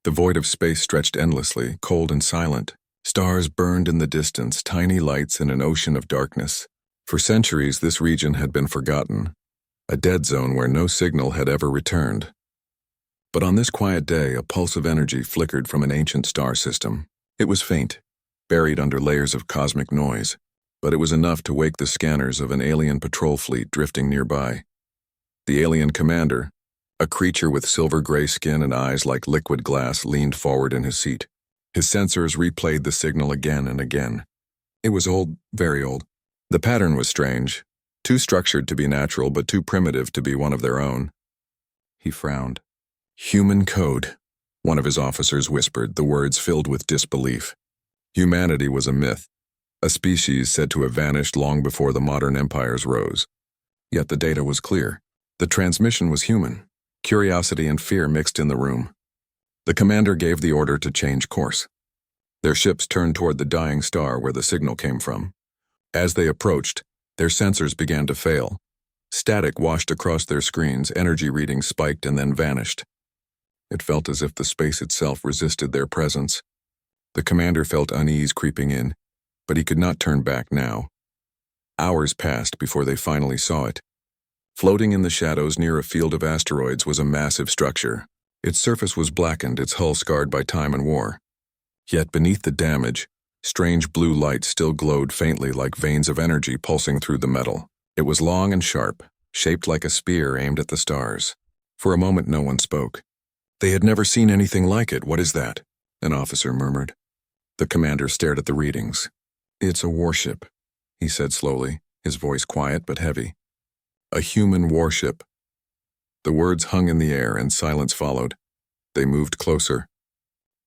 The void of space stretched endlessly, cold and silent. Stars burned in the distance, tiny lights in an ocean of darkness. For centuries, this region had been forgotten, a dead zone where no signal had ever returned. But on this quiet day, a pulse of energy flickered from an ancient star system. It was faint, buried under layers of cosmic noise, but it was enough to wake the scanners of an alien patrol fleet drifting nearby. The alien commander, a creature with silver-gray skin and eyes like liquid glass, leaned forward in his seat. His sensors replayed the signal again and again. It was old, very old. The pattern was strange, too structured to be natural but too primitive to be one of their own. He frowned. Human code, one of his officers whispered, the words filled with disbelief. Humanity was a myth, a species said to have vanished long before the modern empires rose. Yet the data was clear. The transmission was human. Curiosity and fear mixed in the room. The commander gave the order to change course. Their ships turned toward the dying star where the signal came from. As they approached, their sensors began to fail. Static washed across their screens, energy readings spiked and then vanished. It felt as if the space itself resisted their presence. The commander felt unease creeping in, but he could not turn back now. Hours passed before they finally saw it. Floating in the shadows near a field of asteroids was a massive structure. Its surface was blackened, its hull scarred by time and war. Yet beneath the damage, strange blue light still glowed faintly like veins of energy pulsing through the metal. It was long and sharp, shaped like a spear aimed at the stars. For a moment no one spoke. They had never seen anything like it. What is that? An officer murmured. The commander stared at the readings. It's a warship, he said slowly, his voice quiet but heavy. A human warship. The words hung in the air and silence followed. They moved closer.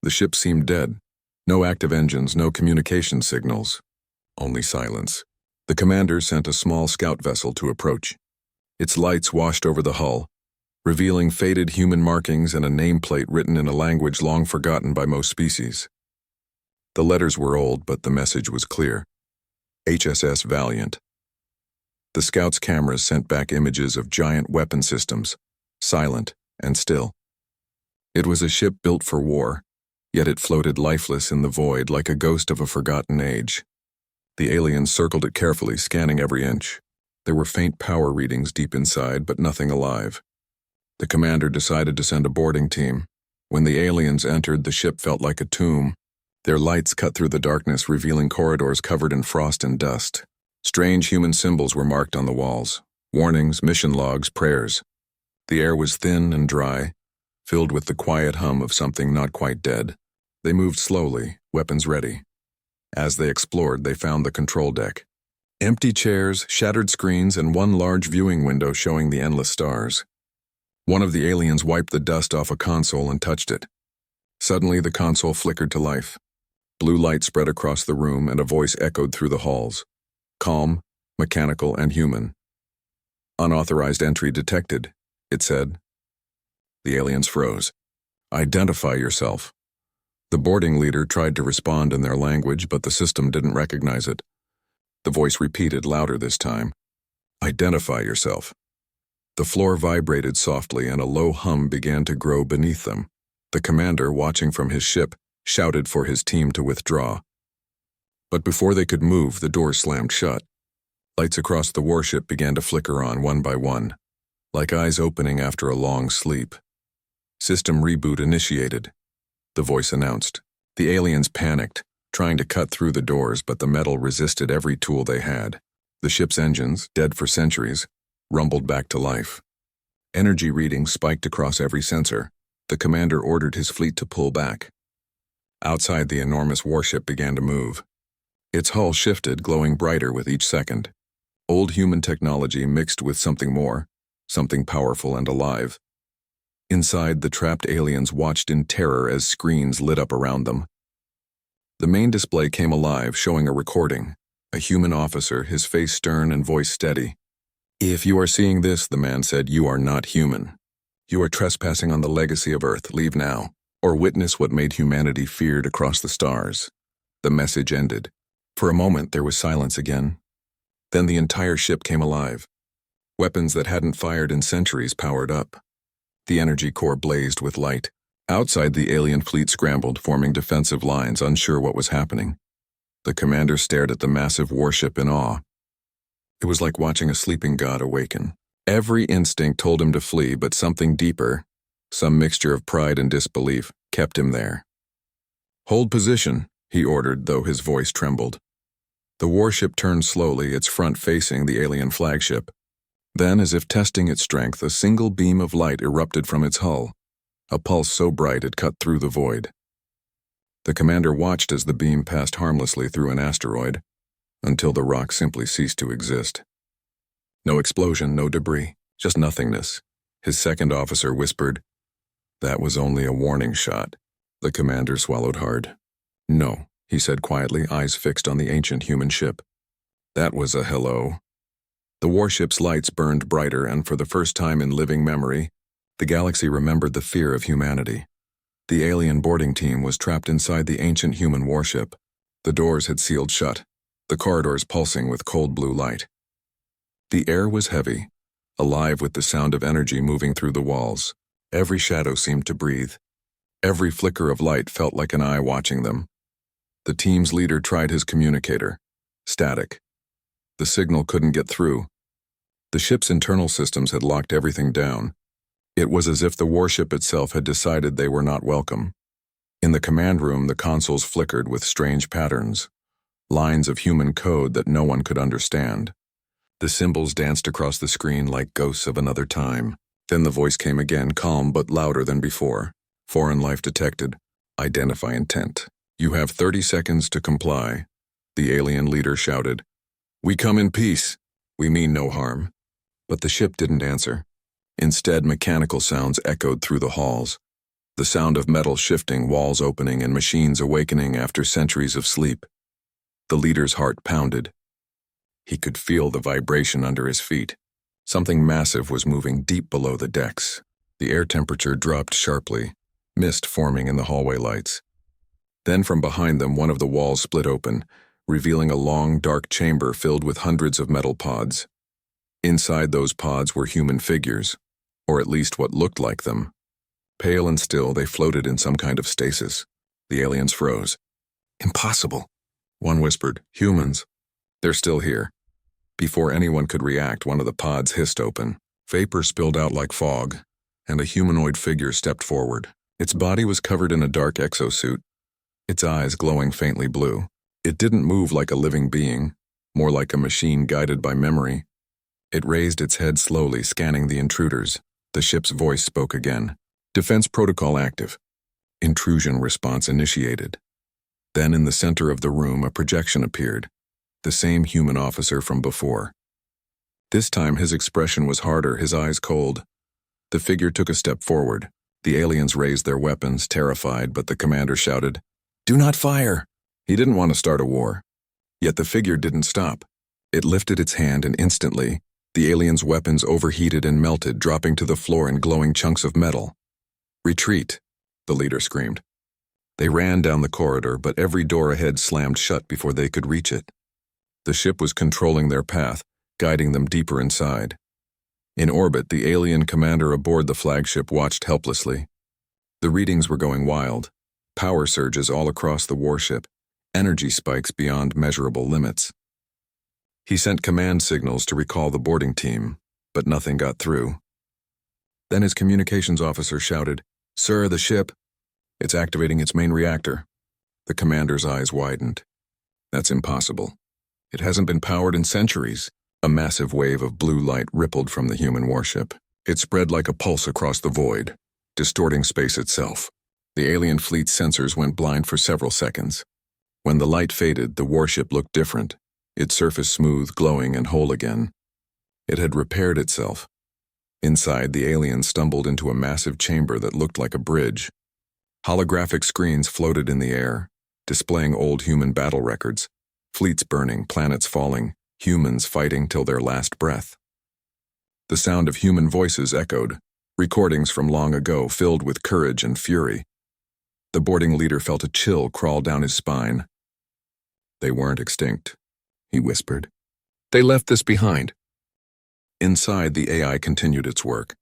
The ship seemed dead. No active engines, no communication signals. Only silence. The commander sent a small scout vessel to approach. Its lights washed over the hull, revealing faded human markings and a nameplate written in a language long forgotten by most species. The letters were old, but the message was clear. HSS Valiant. The scout's cameras sent back images of giant weapon systems, silent and still. It was a ship built for war, yet it floated lifeless in the void like a ghost of a forgotten age. The aliens circled it carefully, scanning every inch. There were faint power readings deep inside, but nothing alive. The commander decided to send a boarding team. When the aliens entered, the ship felt like a tomb. Their lights cut through the darkness, revealing corridors covered in frost and dust. Strange human symbols were marked on the walls. Warnings, mission logs, prayers. The air was thin and dry, filled with the quiet hum of something not quite dead. They moved slowly, weapons ready. As they explored, they found the control deck. Empty chairs, shattered screens, and one large viewing window showing the endless stars. One of the aliens wiped the dust off a console and touched it. Suddenly, the console flickered to life. Blue light spread across the room and a voice echoed through the halls. Calm, mechanical, and human. Unauthorized entry detected, it said. The aliens froze. Identify yourself. The boarding leader tried to respond in their language, but the system didn't recognize it. The voice repeated louder this time. Identify yourself. The floor vibrated softly and a low hum began to grow beneath them. The commander, watching from his ship, shouted for his team to withdraw. But before they could move, the door slammed shut. Lights across the warship began to flicker on one by one, like eyes opening after a long sleep. System reboot initiated, the voice announced. The aliens panicked, trying to cut through the doors, but the metal resisted every tool they had. The ship's engines, dead for centuries, rumbled back to life. Energy readings spiked across every sensor. The commander ordered his fleet to pull back. Outside, the enormous warship began to move. Its hull shifted, glowing brighter with each second. Old human technology mixed with something more, something powerful and alive. Inside, the trapped aliens watched in terror as screens lit up around them. The main display came alive, showing a recording. A human officer, his face stern and voice steady. If you are seeing this, the man said, you are not human. You are trespassing on the legacy of Earth. Leave now, or witness what made humanity feared across the stars. The message ended. For a moment, there was silence again. Then the entire ship came alive. Weapons that hadn't fired in centuries powered up. The energy core blazed with light. Outside, the alien fleet scrambled, forming defensive lines, unsure what was happening. The commander stared at the massive warship in awe. It was like watching a sleeping god awaken. Every instinct told him to flee, but something deeper, some mixture of pride and disbelief, kept him there. "Hold position," he ordered, though his voice trembled. The warship turned slowly, its front facing the alien flagship. Then, as if testing its strength, a single beam of light erupted from its hull, a pulse so bright it cut through the void. The commander watched as the beam passed harmlessly through an asteroid, until the rock simply ceased to exist. No explosion, no debris, just nothingness. His second officer whispered, "That was only a warning shot." The commander swallowed hard. "No," he said quietly, eyes fixed on the ancient human ship. "That was a hello." The warship's lights burned brighter, and for the first time in living memory, the galaxy remembered the fear of humanity. The alien boarding team was trapped inside the ancient human warship. The doors had sealed shut, the corridors pulsing with cold blue light. The air was heavy, alive with the sound of energy moving through the walls. Every shadow seemed to breathe. Every flicker of light felt like an eye watching them. The team's leader tried his communicator. Static. The signal couldn't get through. The ship's internal systems had locked everything down. It was as if the warship itself had decided they were not welcome. In the command room, the consoles flickered with strange patterns, lines of human code that no one could understand. The symbols danced across the screen like ghosts of another time. Then the voice came again, calm but louder than before. "Foreign life detected. Identify intent. You have 30 seconds to comply." The alien leader shouted. "We come in peace. We mean no harm." But the ship didn't answer. Instead, mechanical sounds echoed through the halls. The sound of metal shifting, walls opening, and machines awakening after centuries of sleep. The leader's heart pounded. He could feel the vibration under his feet. Something massive was moving deep below the decks. The air temperature dropped sharply, mist forming in the hallway lights. Then from behind them, one of the walls split open, revealing a long, dark chamber filled with hundreds of metal pods. Inside those pods were human figures, or at least what looked like them. Pale and still, they floated in some kind of stasis. The aliens froze. "Impossible," one whispered. "Humans. They're still here." Before anyone could react, one of the pods hissed open. Vapor spilled out like fog, and a humanoid figure stepped forward. Its body was covered in a dark exosuit, its eyes glowing faintly blue. It didn't move like a living being, more like a machine guided by memory. It raised its head slowly, scanning the intruders. The ship's voice spoke again. "Defense protocol active. Intrusion response initiated." Then in the center of the room, a projection appeared. The same human officer from before. This time his expression was harder, his eyes cold. The figure took a step forward. The aliens raised their weapons, terrified, but the commander shouted, "Do not fire!" He didn't want to start a war. Yet the figure didn't stop. It lifted its hand, and instantly, the aliens' weapons overheated and melted, dropping to the floor in glowing chunks of metal. "Retreat," the leader screamed. They ran down the corridor, but every door ahead slammed shut before they could reach it. The ship was controlling their path, guiding them deeper inside. In orbit, the alien commander aboard the flagship watched helplessly. The readings were going wild. Power surges all across the warship, energy spikes beyond measurable limits. He sent command signals to recall the boarding team, but nothing got through. Then his communications officer shouted, "Sir, the ship, it's activating its main reactor." The commander's eyes widened. "That's impossible. It hasn't been powered in centuries." A massive wave of blue light rippled from the human warship. It spread like a pulse across the void, distorting space itself. The alien fleet's sensors went blind for several seconds. When the light faded, the warship looked different, its surface smooth, glowing, and whole again. It had repaired itself. Inside, the aliens stumbled into a massive chamber that looked like a bridge. Holographic screens floated in the air, displaying old human battle records. Fleets burning, planets falling, humans fighting till their last breath. The sound of human voices echoed, recordings from long ago filled with courage and fury. The boarding leader felt a chill crawl down his spine. "They weren't extinct," he whispered. "They left this behind." Inside, the AI continued its work.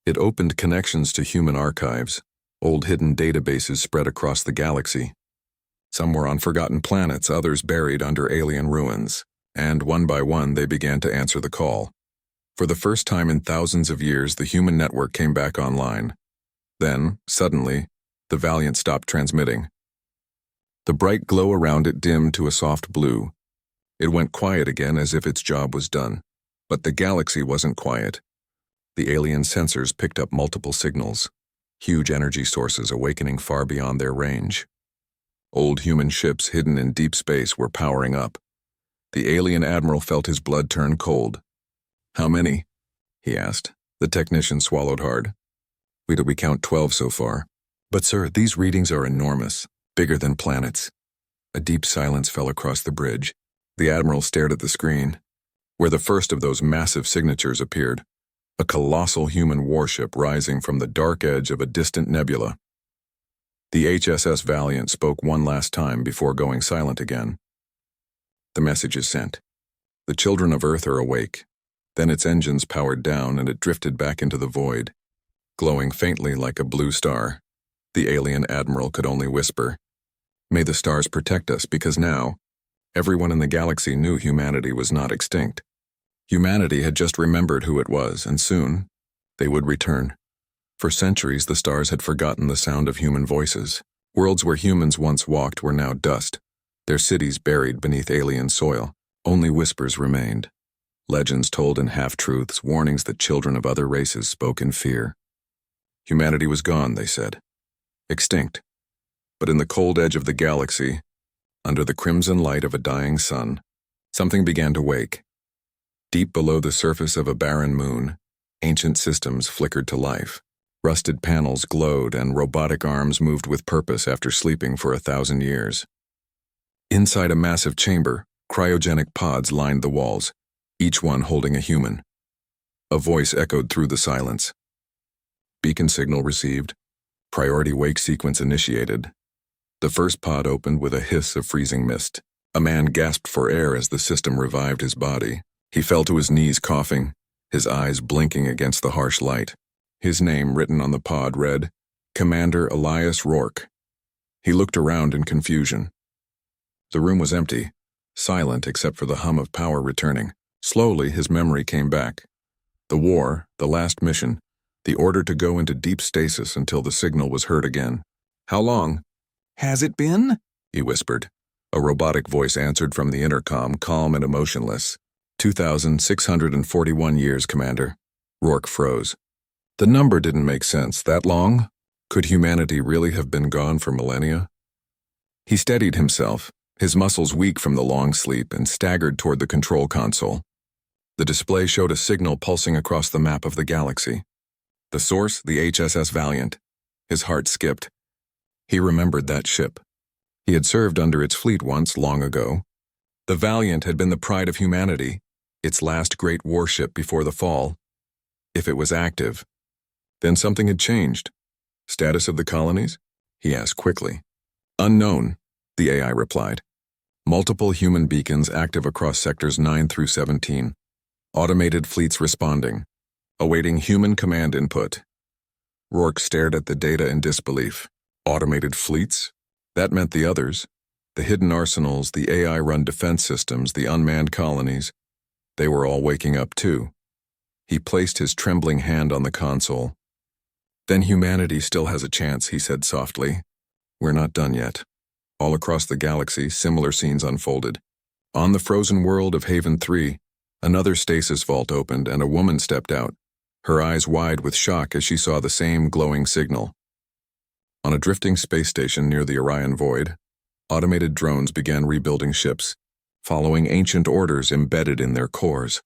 It opened connections to human archives, Old hidden databases spread across the galaxy. Some were on forgotten planets, others buried under alien ruins, and one by one they began to answer the call. For the first time in thousands of years, the human network came back online. Then, suddenly, the Valiant stopped transmitting. The bright glow around it dimmed to a soft blue. It went quiet again as if its job was done. But the galaxy wasn't quiet. The alien sensors picked up multiple signals, huge energy sources awakening far beyond their range. Old human ships hidden in deep space were powering up. The alien admiral felt his blood turn cold. "How many?" he asked. The technician swallowed hard. We count 12 so far. "But sir, these readings are enormous, bigger than planets." A deep silence fell across the bridge. The admiral stared at the screen, where the first of those massive signatures appeared, a colossal human warship rising from the dark edge of a distant nebula. The HSS Valiant spoke one last time before going silent again. "The message is sent. The children of Earth are awake." Then its engines powered down and it drifted back into the void, glowing faintly like a blue star. The alien admiral could only whisper, "May the stars protect us," because now, everyone in the galaxy knew humanity was not extinct. Humanity had just remembered who it was, and soon, they would return. For centuries, the stars had forgotten the sound of human voices. Worlds where humans once walked were now dust, their cities buried beneath alien soil. Only whispers remained. Legends told in half-truths, warnings that children of other races spoke in fear. Humanity was gone, they said. Extinct. But in the cold edge of the galaxy, under the crimson light of a dying sun, something began to wake. Deep below the surface of a barren moon, ancient systems flickered to life. Rusted panels glowed and robotic arms moved with purpose after sleeping for 1,000 years. Inside a massive chamber, cryogenic pods lined the walls, each one holding a human. A voice echoed through the silence. Beacon signal received. Priority wake sequence initiated. The first pod opened with a hiss of freezing mist. A man gasped for air as the system revived his body. He fell to his knees coughing, his eyes blinking against the harsh light. His name written on the pod read, Commander Elias Rourke. He looked around in confusion. The room was empty, silent except for the hum of power returning. Slowly, his memory came back. The war, the last mission, the order to go into deep stasis until the signal was heard again. "How long?" "Has it been?" he whispered. A robotic voice answered from the intercom, calm and emotionless. 2,641 years, Commander." Rourke froze. The number didn't make sense. That long? Could humanity really have been gone for millennia? He steadied himself, his muscles weak from the long sleep, and staggered toward the control console. The display showed a signal pulsing across the map of the galaxy. The source, the HSS Valiant. His heart skipped. He remembered that ship. He had served under its fleet once, long ago. The Valiant had been the pride of humanity, its last great warship before the fall. If it was active, then something had changed. Status of the colonies? He asked quickly. Unknown, the AI replied. Multiple human beacons active across sectors 9 through 17. Automated fleets responding, awaiting human command input. Rourke stared at the data in disbelief. Automated fleets? That meant the others. The hidden arsenals, the AI-run defense systems, the unmanned colonies. They were all waking up too. He placed his trembling hand on the console. Then humanity still has a chance, he said softly. We're not done yet. All across the galaxy, similar scenes unfolded. On the frozen world of Haven 3, another stasis vault opened and a woman stepped out, her eyes wide with shock as she saw the same glowing signal. On a drifting space station near the Orion Void, automated drones began rebuilding ships, following ancient orders embedded in their cores.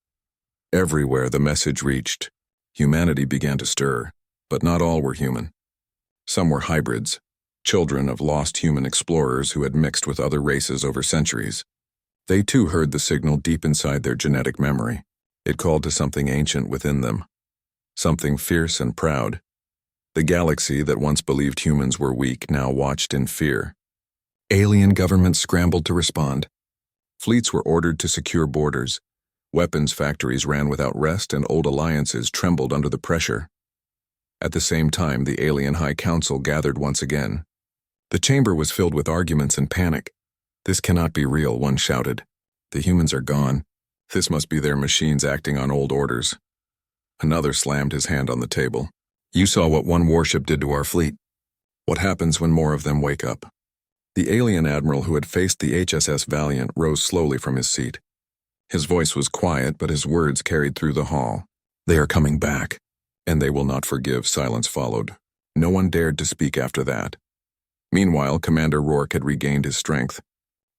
Everywhere the message reached, humanity began to stir, but not all were human. Some were hybrids, children of lost human explorers who had mixed with other races over centuries. They too heard the signal deep inside their genetic memory. It called to something ancient within them, something fierce and proud. The galaxy that once believed humans were weak now watched in fear. Alien governments scrambled to respond. Fleets were ordered to secure borders. Weapons factories ran without rest and old alliances trembled under the pressure. At the same time, the alien High Council gathered once again. The chamber was filled with arguments and panic. "This cannot be real," one shouted. "The humans are gone. This must be their machines acting on old orders." Another slammed his hand on the table. "You saw what one warship did to our fleet. What happens when more of them wake up?" The alien admiral who had faced the HSS Valiant rose slowly from his seat. His voice was quiet, but his words carried through the hall. "They are coming back, and they will not forgive." Silence followed. No one dared to speak after that. Meanwhile, Commander Rourke had regained his strength.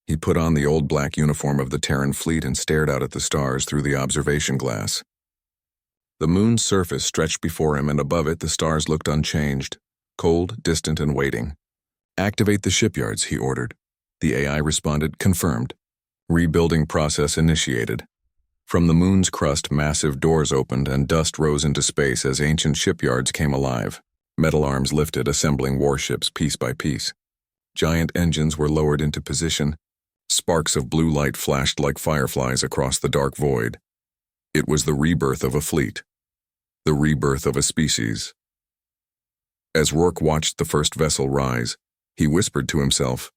He put on the old black uniform of the Terran fleet and stared out at the stars through the observation glass. The moon's surface stretched before him, and above it the stars looked unchanged, cold, distant, and waiting. "Activate the shipyards," he ordered. The AI responded, "Confirmed." Rebuilding process initiated. From the moon's crust, massive doors opened and dust rose into space as ancient shipyards came alive. Metal arms lifted, assembling warships piece by piece. Giant engines were lowered into position. Sparks of blue light flashed like fireflies across the dark void. It was the rebirth of a fleet. The rebirth of a species. As Rourke watched the first vessel rise, he whispered to himself,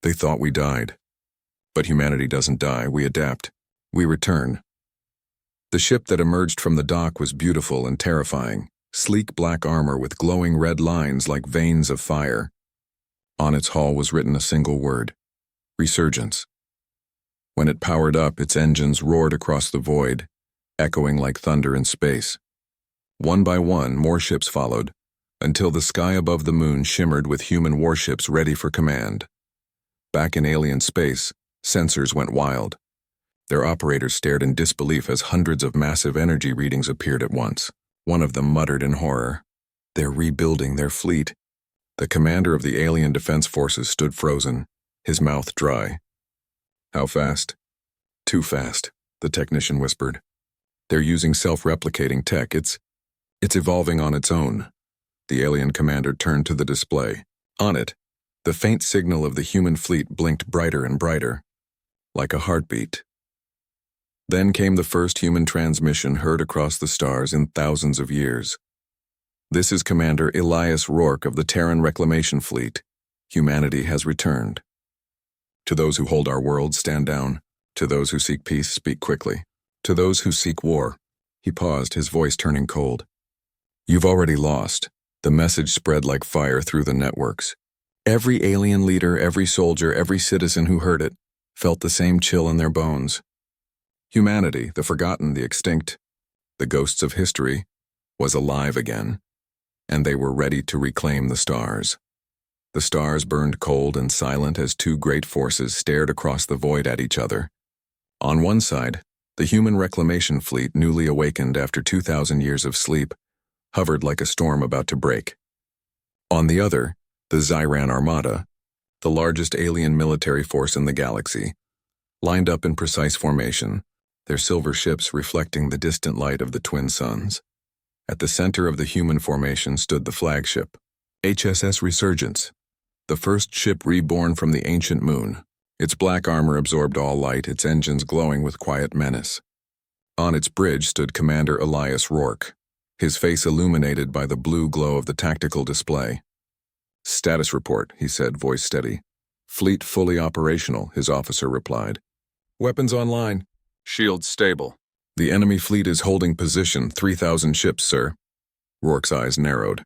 "They thought we died. But humanity doesn't die, we adapt. We return." The ship that emerged from the dock was beautiful and terrifying, sleek black armor with glowing red lines like veins of fire. On its hull was written a single word: Resurgence. When it powered up, its engines roared across the void, echoing like thunder in space. One by one, more ships followed, until the sky above the moon shimmered with human warships ready for command. Back in alien space, sensors went wild. Their operators stared in disbelief as hundreds of massive energy readings appeared at once. One of them muttered in horror, "They're rebuilding their fleet." The commander of the alien defense forces stood frozen, his mouth dry. "How fast?" "Too fast," the technician whispered. "They're using self-replicating tech. It's evolving on its own." The alien commander turned to the display. On it, the faint signal of the human fleet blinked brighter and brighter, like a heartbeat. Then came the first human transmission heard across the stars in thousands of years. "This is Commander Elias Rourke of the Terran Reclamation Fleet. Humanity has returned. To those who hold our world, stand down. To those who seek peace, speak quickly. To those who seek war." He paused, his voice turning cold. "You've already lost." The message spread like fire through the networks. Every alien leader, every soldier, every citizen who heard it felt the same chill in their bones. Humanity, the forgotten, the extinct, the ghosts of history, was alive again, and they were ready to reclaim the stars. The stars burned cold and silent as two great forces stared across the void at each other. On one side, the human reclamation fleet, newly awakened after 2,000 years of sleep, hovered like a storm about to break. On the other, the Zyran Armada, the largest alien military force in the galaxy, lined up in precise formation, their silver ships reflecting the distant light of the twin suns. At the center of the human formation stood the flagship, HSS Resurgence, the first ship reborn from the ancient moon. Its black armor absorbed all light, its engines glowing with quiet menace. On its bridge stood Commander Elias Rourke, his face illuminated by the blue glow of the tactical display. "Status report," he said, voice steady. "Fleet fully operational," his officer replied. "Weapons online. Shields stable. The enemy fleet is holding position, 3,000 ships, sir." Rourke's eyes narrowed.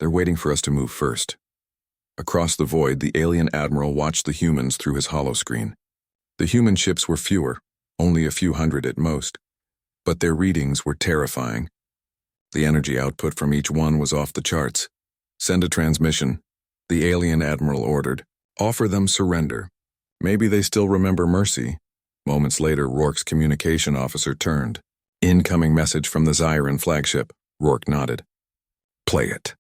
"They're waiting for us to move first." Across the void, the alien admiral watched the humans through his holoscreen. The human ships were fewer, only a few hundred at most, but their readings were terrifying. The energy output from each one was off the charts. "Send a transmission," the alien admiral ordered. "Offer them surrender. Maybe they still remember mercy." Moments later, Rourke's communication officer turned. "Incoming message from the Zyran flagship." Rourke nodded. "Play it."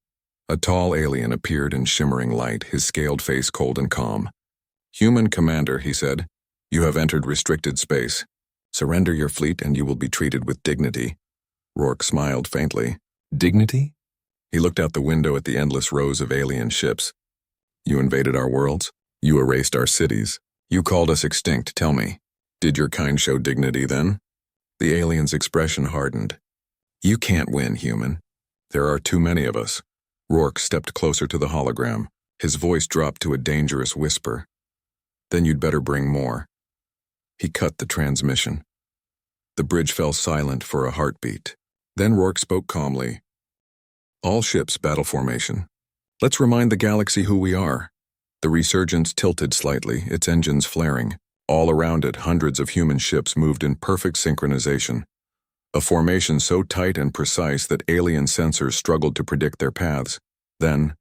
A tall alien appeared in shimmering light, his scaled face cold and calm. "Human commander," he said, "you have entered restricted space. Surrender your fleet and you will be treated with dignity." Rourke smiled faintly. "Dignity?" He looked out the window at the endless rows of alien ships. "You invaded our worlds. You erased our cities. You called us extinct. Tell me, did your kind show dignity then?" The alien's expression hardened. "You can't win, human. There are too many of us. Rourke stepped closer to the hologram. His voice dropped to a dangerous whisper. Then you'd better bring more. He cut the transmission. The bridge fell silent for a heartbeat. Then Rourke spoke calmly. All ships battle formation. Let's remind the galaxy who we are. The Resurgence tilted slightly, its engines flaring. All around it, hundreds of human ships moved in perfect synchronization. A formation so tight and precise that alien sensors struggled to predict their paths. Then,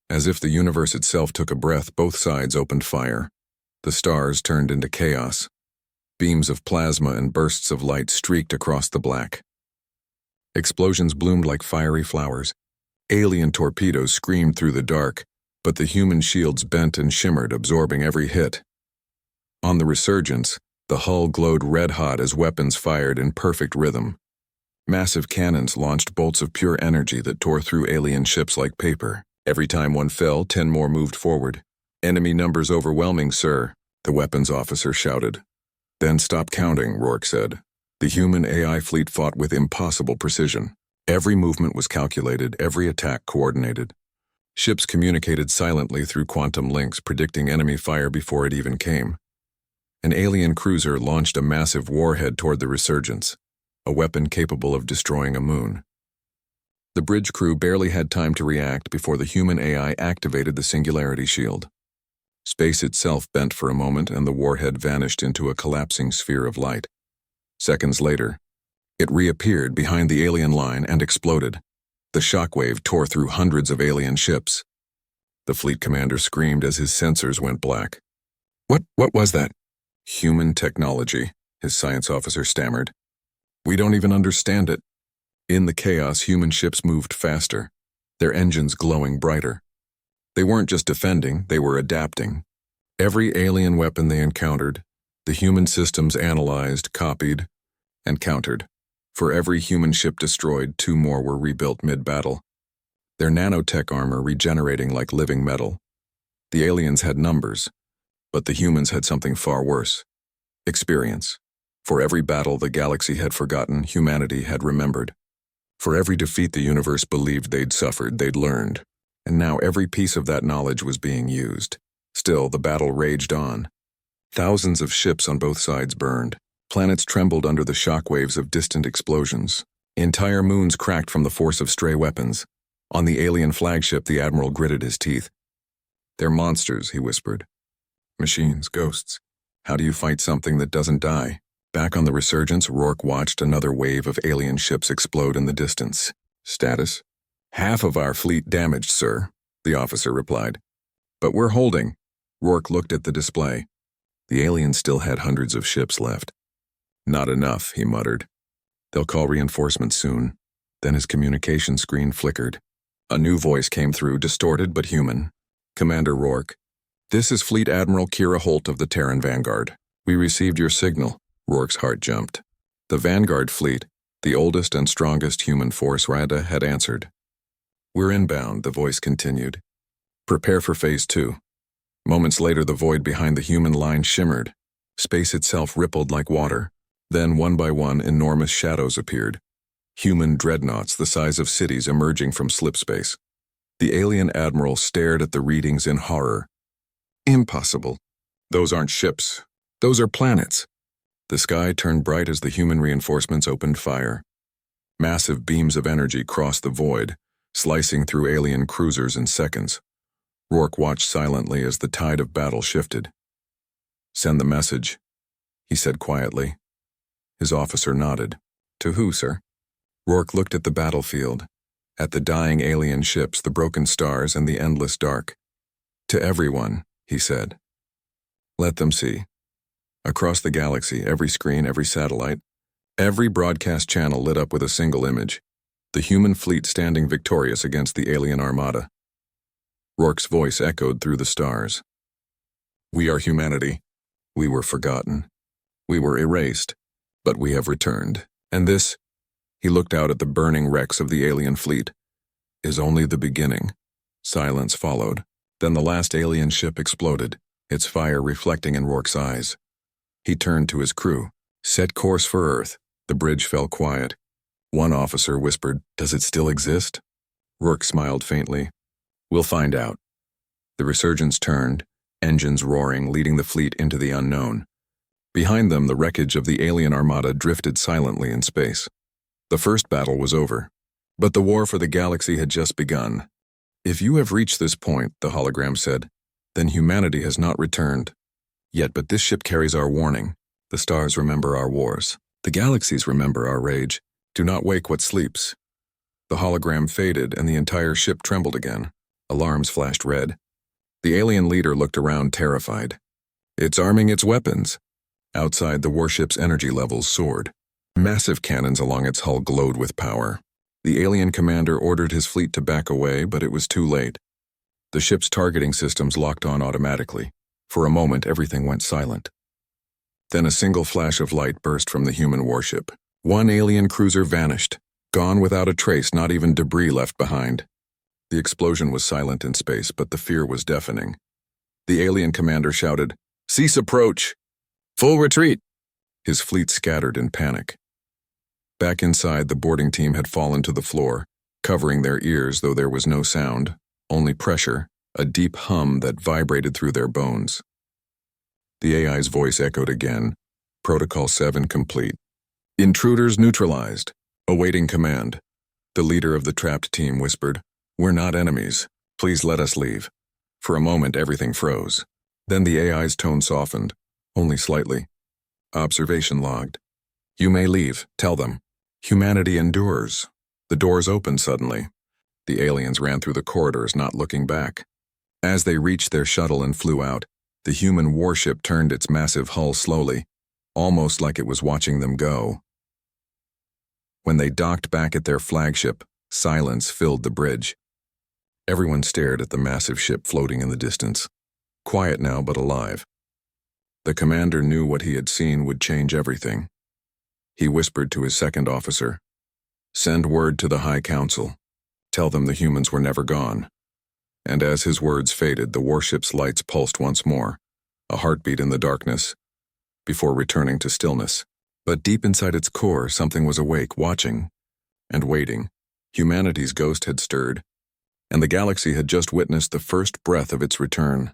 as if the universe itself took a breath, both sides opened fire. The stars turned into chaos. Beams of plasma and bursts of light streaked across the black. Explosions bloomed like fiery flowers. Alien torpedoes screamed through the dark, but the human shields bent and shimmered, absorbing every hit. On the Resurgence, the hull glowed red-hot as weapons fired in perfect rhythm. Massive cannons launched bolts of pure energy that tore through alien ships like paper. Every time one fell, 10 more moved forward. Enemy numbers overwhelming, sir, the weapons officer shouted. Then stop counting, Rourke said. The human AI fleet fought with impossible precision. Every movement was calculated, every attack coordinated. Ships communicated silently through quantum links, predicting enemy fire before it even came. An alien cruiser launched a massive warhead toward the Resurgence, a weapon capable of destroying a moon. The bridge crew barely had time to react before the human AI activated the singularity shield. Space itself bent for a moment and the warhead vanished into a collapsing sphere of light. Seconds later, it reappeared behind the alien line and exploded. The shockwave tore through hundreds of alien ships. The fleet commander screamed as his sensors went black. What was that? Human technology, his science officer stammered. We don't even understand it. In the chaos, human ships moved faster, their engines glowing brighter. They weren't just defending, they were adapting. Every alien weapon they encountered, the human systems analyzed, copied, and countered. For every human ship destroyed, 2 more were rebuilt mid-battle, their nanotech armor regenerating like living metal. The aliens had numbers, but the humans had something far worse. Experience. For every battle the galaxy had forgotten, humanity had remembered. For every defeat the universe believed they'd suffered, they'd learned. And now every piece of that knowledge was being used. Still, the battle raged on. Thousands of ships on both sides burned. Planets trembled under the shockwaves of distant explosions. Entire moons cracked from the force of stray weapons. On the alien flagship, the admiral gritted his teeth. They're monsters, he whispered. Machines, ghosts. How do you fight something that doesn't die? Back on the Resurgence, Rourke watched another wave of alien ships explode in the distance. Status? Half of our fleet damaged, sir, the officer replied. But we're holding. Rourke looked at the display. The aliens still had hundreds of ships left. Not enough, he muttered. They'll call reinforcements soon. Then his communication screen flickered. A new voice came through, distorted but human. Commander Rourke, this is Fleet Admiral Kira Holt of the Terran Vanguard. We received your signal. Rourke's heart jumped. The Vanguard fleet, the oldest and strongest human force Rada had answered. We're inbound, the voice continued. Prepare for Phase 2. Moments later, the void behind the human line shimmered. Space itself rippled like water. Then, one by one, enormous shadows appeared. Human dreadnoughts the size of cities emerging from slipspace. The alien admiral stared at the readings in horror. Impossible. Those aren't ships. Those are planets. The sky turned bright as the human reinforcements opened fire. Massive beams of energy crossed the void, slicing through alien cruisers in seconds. Rourke watched silently as the tide of battle shifted. Send the message, he said quietly. His officer nodded. To who, sir? Rourke looked at the battlefield, at the dying alien ships, the broken stars, and the endless dark. To everyone, he said. Let them see. Across the galaxy, every screen, every satellite, every broadcast channel lit up with a single image. The human fleet standing victorious against the alien armada. Rourke's voice echoed through the stars. We are humanity. We were forgotten. We were erased, but we have returned. And this, he looked out at the burning wrecks of the alien fleet, is only the beginning. Silence followed. Then the last alien ship exploded, its fire reflecting in Rourke's eyes. He turned to his crew. Set course for Earth. The bridge fell quiet. One officer whispered, Does it still exist? Rourke smiled faintly. We'll find out. The resurgence turned, engines roaring, leading the fleet into the unknown. Behind them, the wreckage of the alien armada drifted silently in space. The first battle was over, but the war for the galaxy had just begun. If you have reached this point, the hologram said, then humanity has not returned. Yet, but this ship carries our warning. The stars remember our wars. The galaxies remember our rage. Do not wake what sleeps. The hologram faded, and the entire ship trembled again. Alarms flashed red. The alien leader looked around, terrified. It's arming its weapons. Outside, the warship's energy levels soared. Massive cannons along its hull glowed with power. The alien commander ordered his fleet to back away, but it was too late. The ship's targeting systems locked on automatically. For a moment, everything went silent. Then a single flash of light burst from the human warship. One alien cruiser vanished, gone without a trace, not even debris left behind. The explosion was silent in space, but the fear was deafening. The alien commander shouted, "Cease approach! Full retreat!" His fleet scattered in panic. Back inside, the boarding team had fallen to the floor, covering their ears, though there was no sound, only pressure, a deep hum that vibrated through their bones. The AI's voice echoed again. Protocol 7 complete. Intruders neutralized. Awaiting command. The leader of the trapped team whispered, "We're not enemies. Please let us leave." For a moment, everything froze. Then the AI's tone softened, only slightly. Observation logged. You may leave, tell them. Humanity endures. The doors opened suddenly. The aliens ran through the corridors, not looking back. As they reached their shuttle and flew out, the human warship turned its massive hull slowly, almost like it was watching them go. When they docked back at their flagship, silence filled the bridge. Everyone stared at the massive ship floating in the distance. Quiet now, but alive. The commander knew what he had seen would change everything. He whispered to his second officer, "Send word to the High Council. Tell them the humans were never gone." And as his words faded, the warship's lights pulsed once more, a heartbeat in the darkness, before returning to stillness. But deep inside its core, something was awake, watching, and waiting. Humanity's ghost had stirred, and the galaxy had just witnessed the first breath of its return.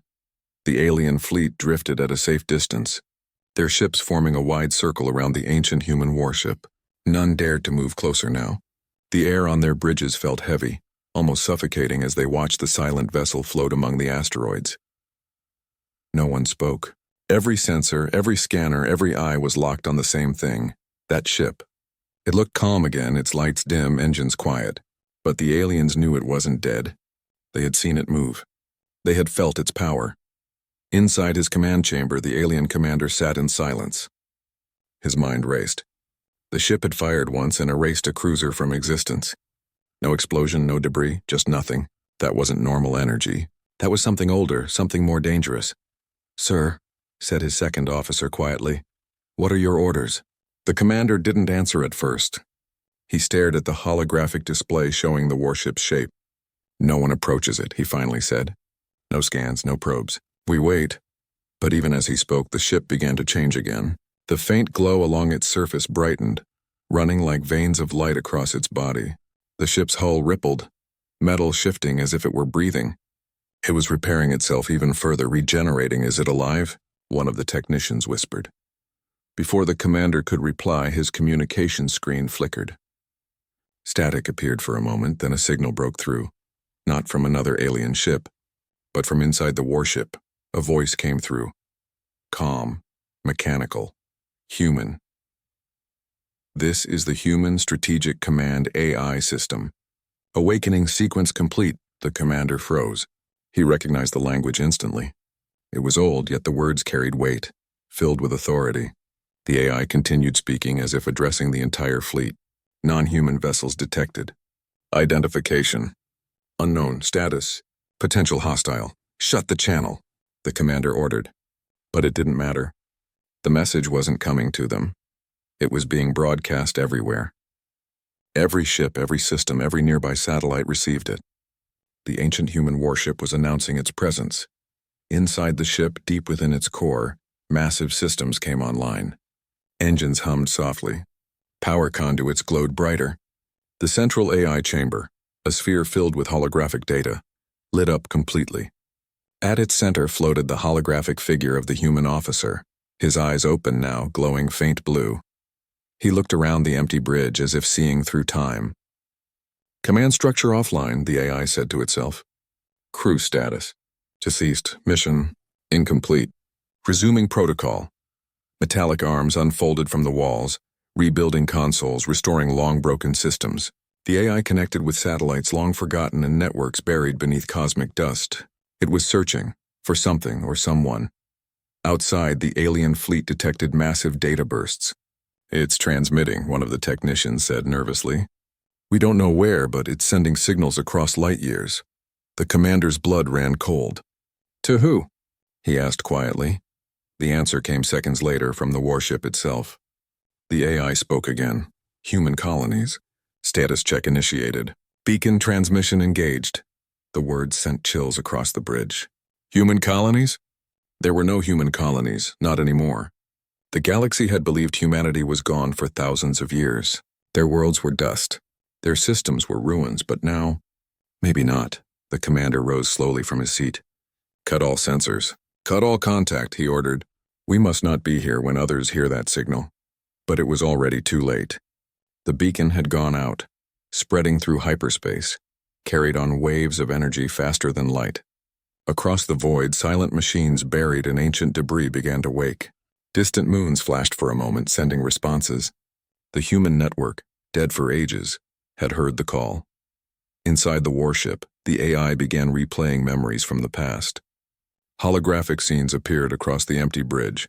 The alien fleet drifted at a safe distance, their ships forming a wide circle around the ancient human warship. None dared to move closer now. The air on their bridges felt heavy, almost suffocating as they watched the silent vessel float among the asteroids. No one spoke. Every sensor, every scanner, every eye was locked on the same thing, that ship. It looked calm again, its lights dim, engines quiet. But the aliens knew it wasn't dead. They had seen it move. They had felt its power. Inside his command chamber, the alien commander sat in silence. His mind raced. The ship had fired once and erased a cruiser from existence. No explosion, no debris, just nothing. That wasn't normal energy. That was something older, something more dangerous. "Sir," said his second officer quietly, "what are your orders?" The commander didn't answer at first. He stared at the holographic display showing the warship's shape. "No one approaches it," he finally said. "No scans, no probes. We wait." But even as he spoke, the ship began to change again. The faint glow along its surface brightened, running like veins of light across its body. The ship's hull rippled, metal shifting as if it were breathing. It was repairing itself even further, regenerating. "Is it alive?" one of the technicians whispered. Before the commander could reply, his communication screen flickered. Static appeared for a moment, then a signal broke through. Not from another alien ship, but from inside the warship. A voice came through. Calm, mechanical, human. "This is the Human Strategic Command AI system. Awakening sequence complete." The commander froze. He recognized the language instantly. It was old, yet the words carried weight, filled with authority. The AI continued speaking as if addressing the entire fleet. Non-human vessels detected. Identification. Unknown status. Potential hostile. Shut the channel, the commander ordered. But it didn't matter. The message wasn't coming to them. It was being broadcast everywhere. Every ship, every system, every nearby satellite received it. The ancient human warship was announcing its presence. Inside the ship, deep within its core, massive systems came online. Engines hummed softly. Power conduits glowed brighter. The central AI chamber, a sphere filled with holographic data, lit up completely. At its center floated the holographic figure of the human officer, his eyes open now, glowing faint blue. He looked around the empty bridge as if seeing through time. Command structure offline, the AI said to itself. Crew status. Deceased. Mission incomplete. Resuming protocol. Metallic arms unfolded from the walls, rebuilding consoles, restoring long-broken systems. The AI connected with satellites long forgotten and networks buried beneath cosmic dust. It was searching for something or someone. Outside, the alien fleet detected massive data bursts. It's transmitting, one of the technicians said nervously. We don't know where, but it's sending signals across light years. The commander's blood ran cold. To who? He asked quietly. The answer came seconds later from the warship itself. The AI spoke again. Human colonies. Status check initiated. Beacon transmission engaged. The words sent chills across the bridge. Human colonies? There were no human colonies, not anymore. The galaxy had believed humanity was gone for thousands of years. Their worlds were dust. Their systems were ruins, but now, maybe not. The commander rose slowly from his seat. Cut all sensors. Cut all contact, he ordered. We must not be here when others hear that signal. But it was already too late. The beacon had gone out, spreading through hyperspace, carried on waves of energy faster than light. Across the void, silent machines buried in ancient debris began to wake. Distant moons flashed for a moment, sending responses. The human network, dead for ages, had heard the call. Inside the warship, the AI began replaying memories from the past. Holographic scenes appeared across the empty bridge.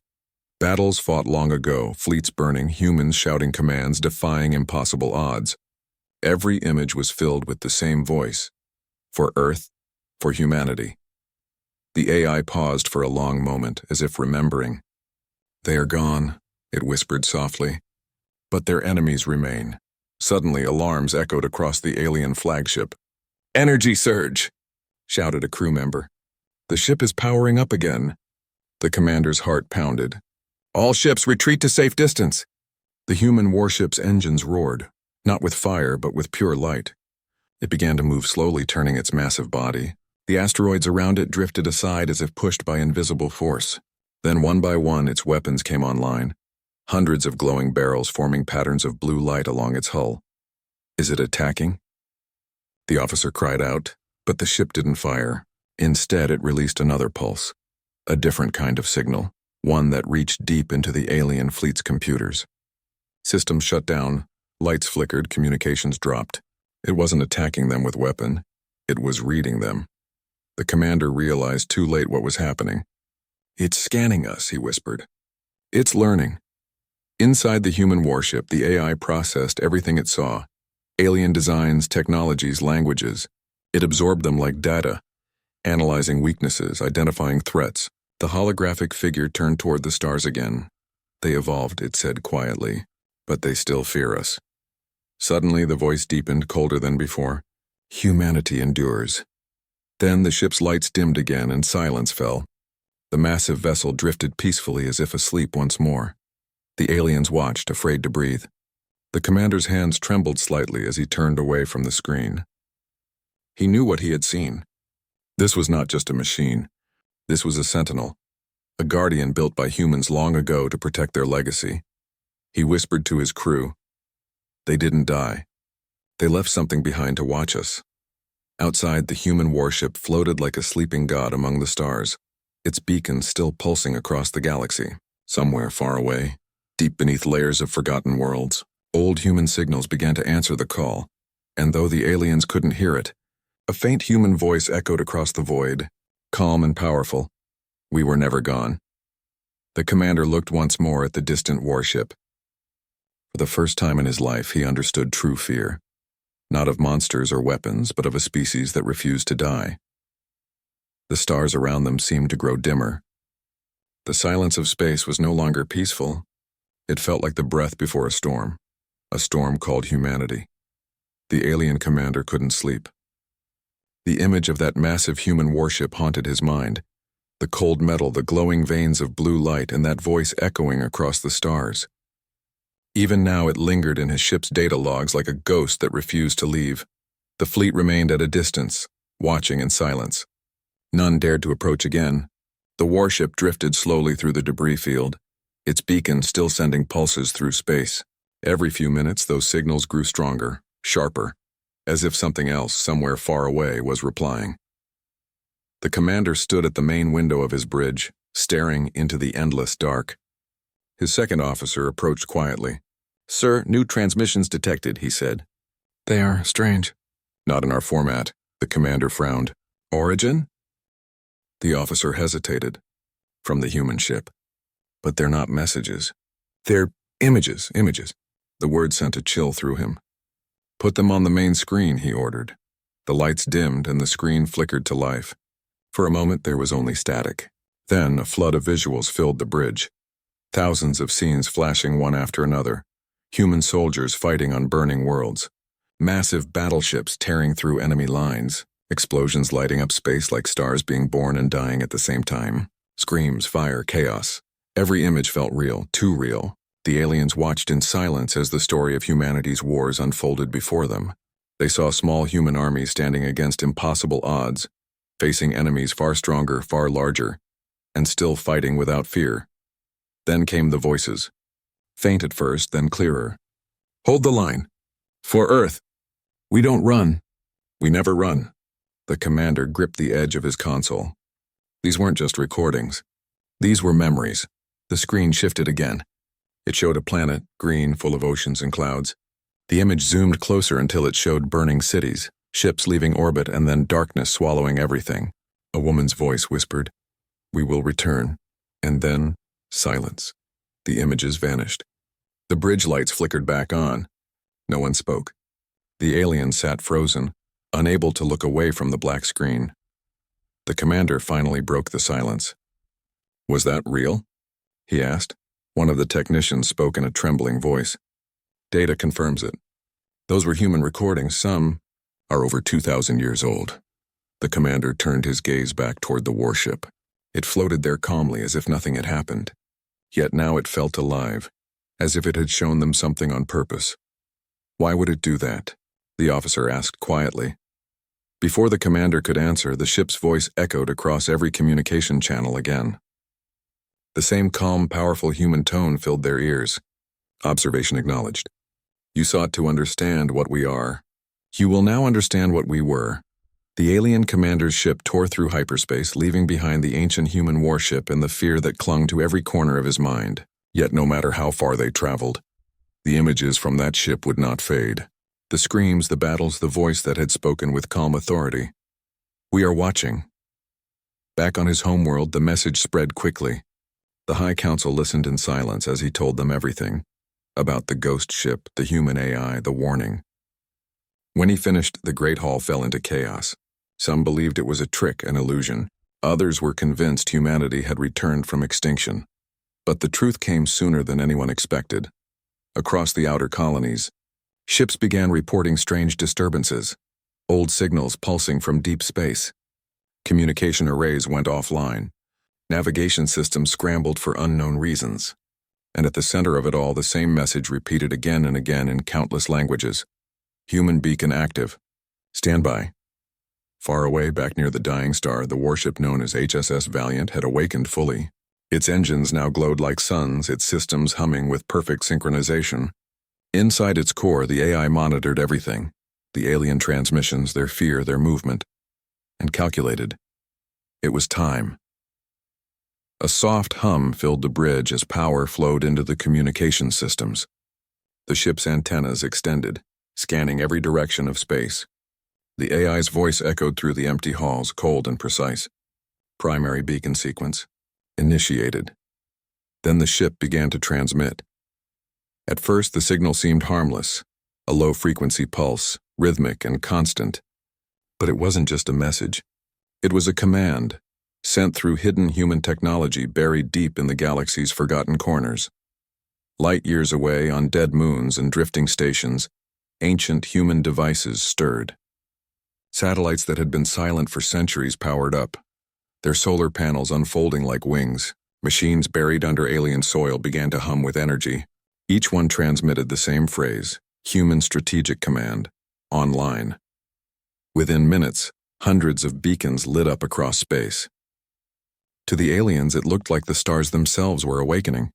Battles fought long ago, fleets burning, humans shouting commands, defying impossible odds. Every image was filled with the same voice. For Earth, for humanity. The AI paused for a long moment, as if remembering. They are gone, it whispered softly. But their enemies remain. Suddenly, alarms echoed across the alien flagship. Energy surge! Shouted a crew member. The ship is powering up again. The commander's heart pounded. All ships retreat to safe distance. The human warship's engines roared, not with fire, but with pure light. It began to move slowly, turning its massive body. The asteroids around it drifted aside as if pushed by invisible force. Then one by one, its weapons came online. Hundreds of glowing barrels forming patterns of blue light along its hull. Is it attacking? The officer cried out, but the ship didn't fire. Instead, it released another pulse. A different kind of signal, one that reached deep into the alien fleet's computers. Systems shut down, lights flickered, communications dropped. It wasn't attacking them with weapon. It was reading them. The commander realized too late what was happening. It's scanning us, he whispered. It's learning. Inside the human warship, the AI processed everything it saw. Alien designs, technologies, languages. It absorbed them like data, analyzing weaknesses, identifying threats. The holographic figure turned toward the stars again. They evolved, it said quietly, but they still fear us. Suddenly, the voice deepened, colder than before. Humanity endures. Then the ship's lights dimmed again and silence fell. The massive vessel drifted peacefully as if asleep once more. The aliens watched, afraid to breathe. The commander's hands trembled slightly as he turned away from the screen. He knew what he had seen. This was not just a machine. This was a sentinel, a guardian built by humans long ago to protect their legacy. He whispered to his crew. They didn't die. They left something behind to watch us. Outside, the human warship floated like a sleeping god among the stars, its beacon still pulsing across the galaxy. Somewhere far away, deep beneath layers of forgotten worlds, old human signals began to answer the call, and though the aliens couldn't hear it, a faint human voice echoed across the void, calm and powerful. We were never gone. The commander looked once more at the distant warship. For the first time in his life, he understood true fear. Not of monsters or weapons, but of a species that refused to die. The stars around them seemed to grow dimmer. The silence of space was no longer peaceful. It felt like the breath before a storm called humanity. The alien commander couldn't sleep. The image of that massive human warship haunted his mind. The cold metal, the glowing veins of blue light, and that voice echoing across the stars. Even now it lingered in his ship's data logs like a ghost that refused to leave. The fleet remained at a distance, watching in silence. None dared to approach again. The warship drifted slowly through the debris field, its beacon still sending pulses through space. Every few minutes, those signals grew stronger, sharper, as if something else somewhere far away was replying. The commander stood at the main window of his bridge, staring into the endless dark. His second officer approached quietly. "Sir, new transmissions detected," he said. "They are strange." "Not in our format," the commander frowned. "Origin?" The officer hesitated. "From the human ship. But they're not messages. They're images. The word sent a chill through him. "Put them on the main screen," he ordered. The lights dimmed and the screen flickered to life. For a moment there was only static. Then a flood of visuals filled the bridge. Thousands of scenes flashing one after another. Human soldiers fighting on burning worlds. Massive battleships tearing through enemy lines. Explosions lighting up space like stars being born and dying at the same time. Screams, fire, chaos. Every image felt real, too real. The aliens watched in silence as the story of humanity's wars unfolded before them. They saw small human armies standing against impossible odds, facing enemies far stronger, far larger, and still fighting without fear. Then came the voices. Faint at first, then clearer. "Hold the line. For Earth. We don't run. We never run." The commander gripped the edge of his console. These weren't just recordings. These were memories. The screen shifted again. It showed a planet, green, full of oceans and clouds. The image zoomed closer until it showed burning cities, ships leaving orbit, and then darkness swallowing everything. A woman's voice whispered, "We will return." And then, silence. The images vanished. The bridge lights flickered back on. No one spoke. The alien sat frozen, unable to look away from the black screen. The commander finally broke the silence. "Was that real?" he asked. One of the technicians spoke in a trembling voice. "Data confirms it. Those were human recordings. Some are over 2,000 years old." The commander turned his gaze back toward the warship. It floated there calmly as if nothing had happened. Yet now it felt alive, as if it had shown them something on purpose. "Why would it do that?" the officer asked quietly. Before the commander could answer, the ship's voice echoed across every communication channel again. The same calm, powerful human tone filled their ears. "Observation acknowledged. You sought to understand what we are. You will now understand what we were." The alien commander's ship tore through hyperspace, leaving behind the ancient human warship and the fear that clung to every corner of his mind. Yet no matter how far they traveled, the images from that ship would not fade. The screams, the battles, the voice that had spoken with calm authority. "We are watching." Back on his homeworld, the message spread quickly. The High Council listened in silence as he told them everything. About the ghost ship, the human AI, the warning. When he finished, the Great Hall fell into chaos. Some believed it was a trick, an illusion. Others were convinced humanity had returned from extinction. But the truth came sooner than anyone expected. Across the outer colonies, ships began reporting strange disturbances, old signals pulsing from deep space. Communication arrays went offline. Navigation systems scrambled for unknown reasons. And at the center of it all, the same message repeated again and again in countless languages. "Human beacon active. Stand by." Far away, back near the dying star, the warship known as HSS Valiant had awakened fully. Its engines now glowed like suns, its systems humming with perfect synchronization. Inside its core, the AI monitored everything, the alien transmissions, their fear, their movement, and calculated. It was time. A soft hum filled the bridge as power flowed into the communication systems. The ship's antennas extended, scanning every direction of space. The AI's voice echoed through the empty halls, cold and precise. Primary beacon sequence. Initiated. Then the ship began to transmit. At first, the signal seemed harmless, a low-frequency pulse, rhythmic and constant. But it wasn't just a message. It was a command, sent through hidden human technology buried deep in the galaxy's forgotten corners. Light years away, on dead moons and drifting stations, ancient human devices stirred. Satellites that had been silent for centuries powered up, their solar panels unfolding like wings. Machines buried under alien soil began to hum with energy. Each one transmitted the same phrase, human strategic command, online. Within minutes, hundreds of beacons lit up across space. To the aliens, it looked like the stars themselves were awakening.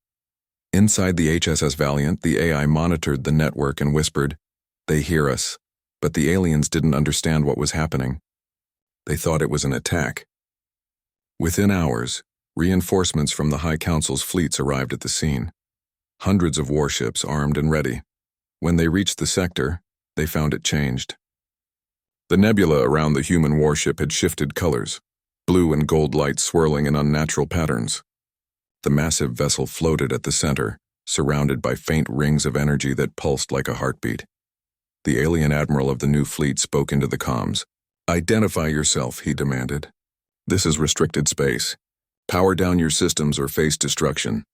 Inside the HSS Valiant, the AI monitored the network and whispered, "They hear us," but the aliens didn't understand what was happening. They thought it was an attack. Within hours, reinforcements from the High Council's fleets arrived at the scene. Hundreds of warships armed and ready. When they reached the sector, they found it changed. The nebula around the human warship had shifted colors, blue and gold lights swirling in unnatural patterns. The massive vessel floated at the center, surrounded by faint rings of energy that pulsed like a heartbeat. The alien admiral of the new fleet spoke into the comms. "Identify yourself," he demanded. "This is restricted space. Power down your systems or face destruction."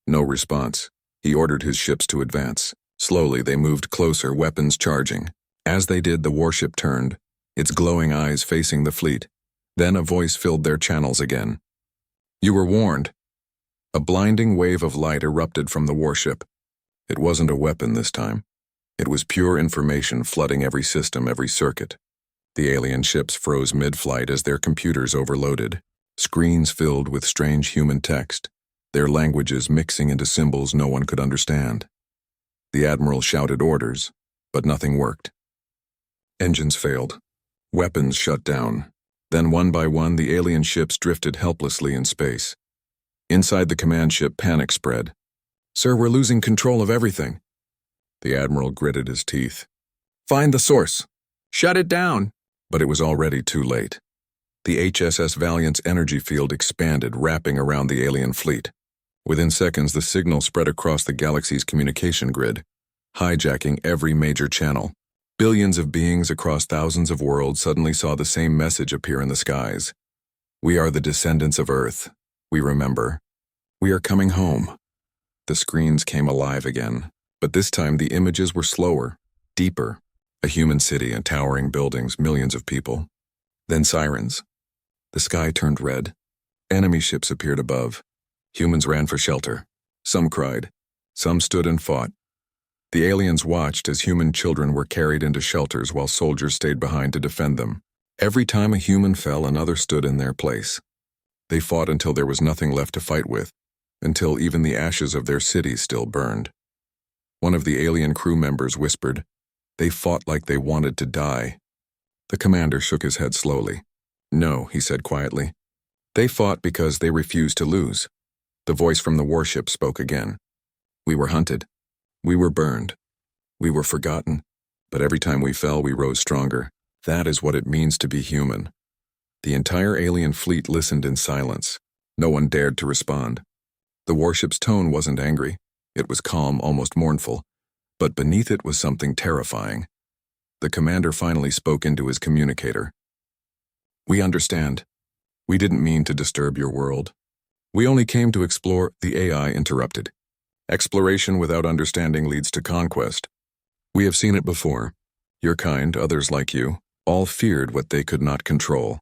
No response. He ordered his ships to advance. Slowly, they moved closer, weapons charging. As they did, the warship turned, its glowing eyes facing the fleet. Then a voice filled their channels again. "You were warned." A blinding wave of light erupted from the warship. It wasn't a weapon this time. It was pure information flooding every system, every circuit. The alien ships froze mid-flight as their computers overloaded, screens filled with strange human text, their languages mixing into symbols no one could understand. The admiral shouted orders, but nothing worked. Engines failed. Weapons shut down. Then one by one, the alien ships drifted helplessly in space. Inside the command ship, panic spread. "Sir, we're losing control of everything." The admiral gritted his teeth. "Find the source. Shut it down." But it was already too late. The HSS Valiant's energy field expanded, wrapping around the alien fleet. Within seconds, the signal spread across the galaxy's communication grid, hijacking every major channel. Billions of beings across thousands of worlds suddenly saw the same message appear in the skies. "We are the descendants of Earth. We remember. We are coming home." The screens came alive again, but this time the images were slower, deeper. A human city and towering buildings, millions of people. Then sirens. The sky turned red. Enemy ships appeared above. Humans ran for shelter. Some cried. Some stood and fought. The aliens watched as human children were carried into shelters while soldiers stayed behind to defend them. Every time a human fell, another stood in their place. They fought until there was nothing left to fight with, until even the ashes of their city still burned. One of the alien crew members whispered, "They fought like they wanted to die." The commander shook his head slowly. "No," he said quietly. "They fought because they refused to lose." The voice from the warship spoke again. "We were hunted. We were burned. We were forgotten. But every time we fell, we rose stronger. That is what it means to be human." The entire alien fleet listened in silence. No one dared to respond. The warship's tone wasn't angry. It was calm, almost mournful. But beneath it was something terrifying. The commander finally spoke into his communicator. "We understand. We didn't mean to disturb your world. We only came to explore." The AI interrupted. "Exploration without understanding leads to conquest. We have seen it before. Your kind, others like you, all feared what they could not control."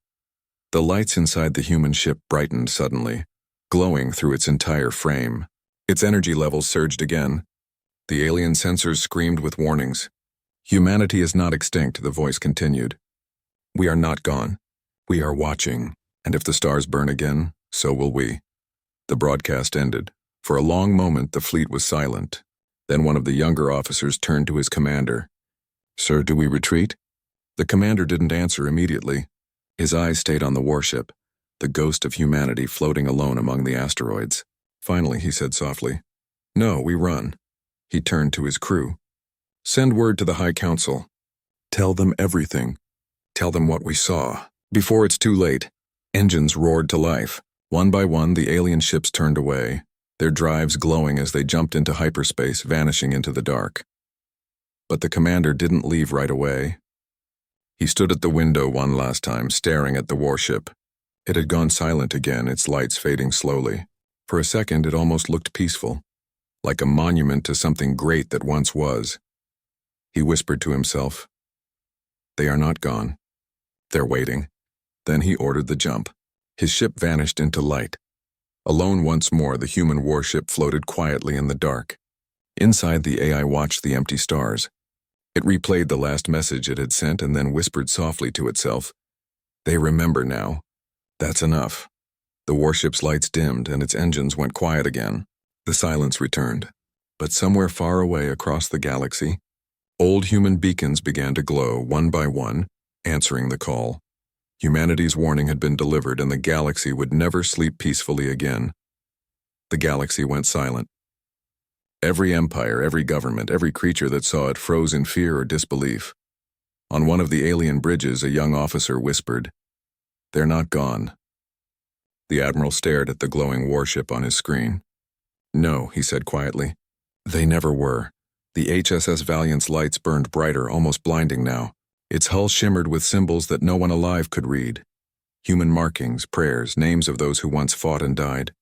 The lights inside the human ship brightened suddenly, glowing through its entire frame. Its energy levels surged again. The alien sensors screamed with warnings. "Humanity is not extinct," the voice continued. "We are not gone. We are watching, and if the stars burn again, so will we." The broadcast ended. For a long moment, the fleet was silent. Then one of the younger officers turned to his commander. "Sir, do we retreat?" The commander didn't answer immediately. His eyes stayed on the warship, the ghost of humanity floating alone among the asteroids. Finally, he said softly, "No, we run." He turned to his crew. "Send word to the High Council. Tell them everything. Tell them what we saw. Before it's too late." Engines roared to life. One by one, the alien ships turned away, their drives glowing as they jumped into hyperspace, vanishing into the dark. But the commander didn't leave right away. He stood at the window one last time, staring at the warship. It had gone silent again, its lights fading slowly. For a second, it almost looked peaceful, like a monument to something great that once was. He whispered to himself, "They are not gone. They're waiting." Then he ordered the jump. His ship vanished into light. Alone once more, the human warship floated quietly in the dark. Inside, the AI watched the empty stars. It replayed the last message it had sent and then whispered softly to itself, "They remember now. That's enough." The warship's lights dimmed and its engines went quiet again. The silence returned. But somewhere far away across the galaxy, old human beacons began to glow one by one, answering the call. Humanity's warning had been delivered and the galaxy would never sleep peacefully again. The galaxy went silent. Every empire, every government, every creature that saw it froze in fear or disbelief. On one of the alien bridges, a young officer whispered, "They're not gone." The admiral stared at the glowing warship on his screen. "No," he said quietly. "They never were." The HSS Valiant's lights burned brighter, almost blinding now. Its hull shimmered with symbols that no one alive could read. Human markings, prayers, names of those who once fought and died.